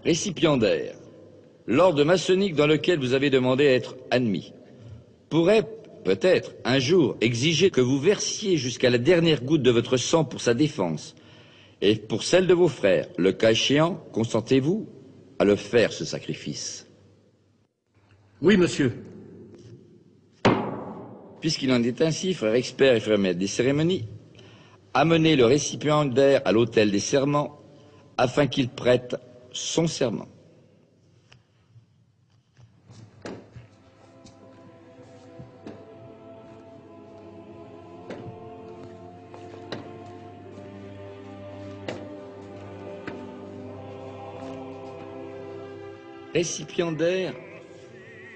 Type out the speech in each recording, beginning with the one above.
Récipiendaire, l'ordre maçonnique dans lequel vous avez demandé à être admis pourrait peut-être un jour exiger que vous versiez jusqu'à la dernière goutte de votre sang pour sa défense et pour celle de vos frères. Le cas échéant, consentez-vous à le faire, ce sacrifice? Oui, monsieur. Puisqu'il en est ainsi, frère expert et frère maître des cérémonies, amenez le récipiendaire à l'autel des serments afin qu'il prête son serment. Récipiendaire,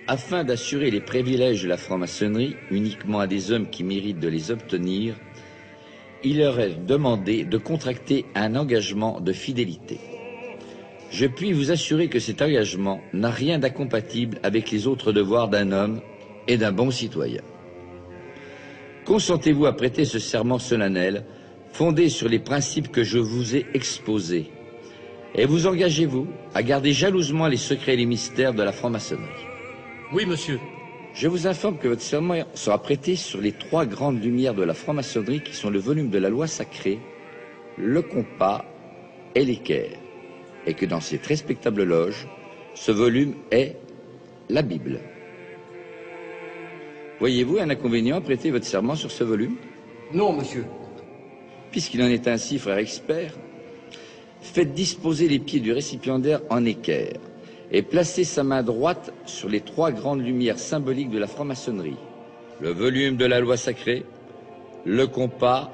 afin d'assurer les privilèges de la franc-maçonnerie uniquement à des hommes qui méritent de les obtenir, il leur est demandé de contracter un engagement de fidélité. Je puis vous assurer que cet engagement n'a rien d'incompatible avec les autres devoirs d'un homme et d'un bon citoyen. Consentez-vous à prêter ce serment solennel fondé sur les principes que je vous ai exposés? Et vous engagez-vous à garder jalousement les secrets et les mystères de la franc-maçonnerie? Oui, monsieur. Je vous informe que votre serment sera prêté sur les 3 grandes lumières de la franc-maçonnerie qui sont le volume de la loi sacrée, le compas et l'équerre, et que dans cette respectable loge, ce volume est la Bible. Voyez-vous un inconvénient à prêter votre serment sur ce volume? Non, monsieur. Puisqu'il en est ainsi, frère expert, faites disposer les pieds du récipiendaire en équerre et placez sa main droite sur les 3 grandes lumières symboliques de la franc-maçonnerie, le volume de la loi sacrée, le compas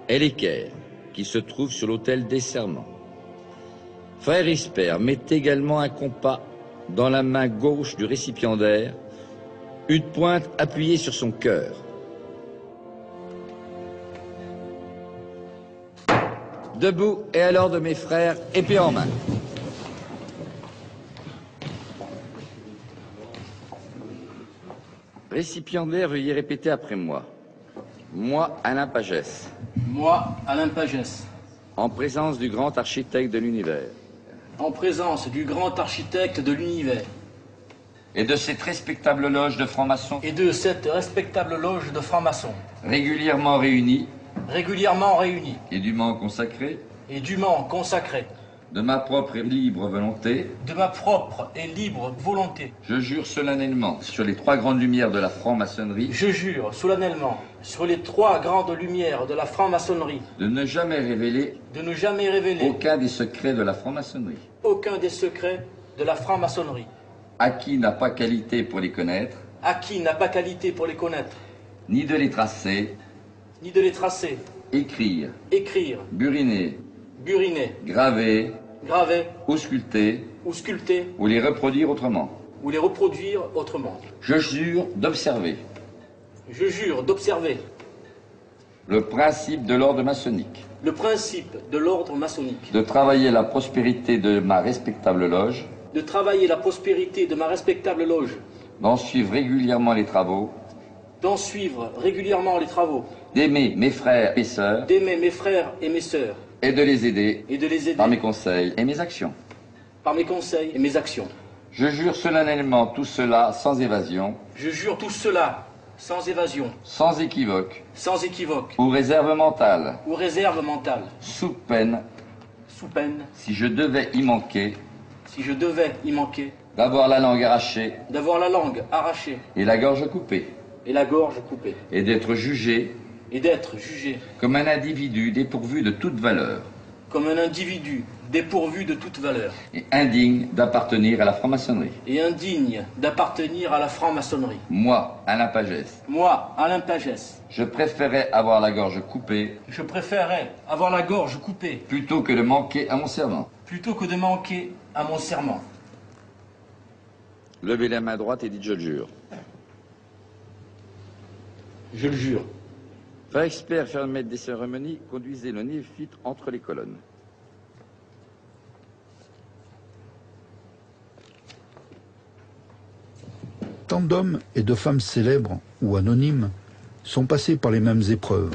et l'équerre, qui se trouvent sur l'autel des serments. Frère expert, mettez également un compas dans la main gauche du récipiendaire, une pointe appuyée sur son cœur. Debout et à l'ordre de mes frères, épée en main. Récipiendaire, veuillez répéter après moi. Moi, Alain Pagès. Moi, Alain Pagès. En présence du grand architecte de l'univers. En présence du grand architecte de l'univers. Et de cette respectable loge de francs-maçons. Et de cette respectable loge de francs-maçons. Régulièrement réunis. Régulièrement réunis. Et dûment consacrés. Et dûment consacrés. De ma propre et libre volonté. De ma propre et libre volonté. Je jure solennellement sur les 3 grandes lumières de la franc-maçonnerie. Je jure solennellement sur les 3 grandes lumières de la franc-maçonnerie. De ne jamais révéler. De ne jamais révéler. Aucun des secrets de la franc-maçonnerie. Aucun des secrets de la franc-maçonnerie. À qui n'a pas qualité pour les connaître. À qui n'a pas qualité pour les connaître. Ni de les tracer. Ni de les tracer. Écrire. Écrire. Buriner. Buriner. Graver. Graver. Ou sculpter. Ou sculpter. Ou les reproduire autrement. Ou les reproduire autrement. Je jure d'observer. Je jure d'observer. Le principe de l'ordre maçonnique. Le principe de l'ordre maçonnique. De travailler la prospérité de ma respectable loge. De travailler la prospérité de ma respectable loge. D'en suivre régulièrement les travaux. D'en suivre régulièrement les travaux. D'aimer mes frères et sœurs. D'aimer mes frères et mes sœurs. Et de les aider. Et de les aider. Par mes conseils et mes actions. Par mes conseils et mes actions. Je jure solennellement tout cela sans évasion. Je jure tout cela sans évasion. Sans équivoque. Sans équivoque. Ou réserve mentale. Ou réserve mentale. Sous peine. Sous peine. Si je devais y manquer. Si je devais y manquer. D'avoir la langue arrachée. D'avoir la langue arrachée. Et la gorge coupée. Et la gorge coupée. Et d'être jugé. Et d'être jugé. Comme un individu dépourvu de toute valeur. Comme un individu dépourvu de toute valeur. Et indigne d'appartenir à la franc-maçonnerie. Et indigne d'appartenir à la franc-maçonnerie. Moi, Alain Pagès. Moi, Alain Pagès. Je préférais avoir la gorge coupée. Je préférais avoir la gorge coupée. Plutôt que de manquer à mon serment. Plutôt que de manquer à mon serment. Levez la main droite et dites je le jure. Je le jure. Frère expert, frère maître des cérémonies, conduisez le néophyte entre les colonnes. Tant d'hommes et de femmes célèbres ou anonymes sont passés par les mêmes épreuves.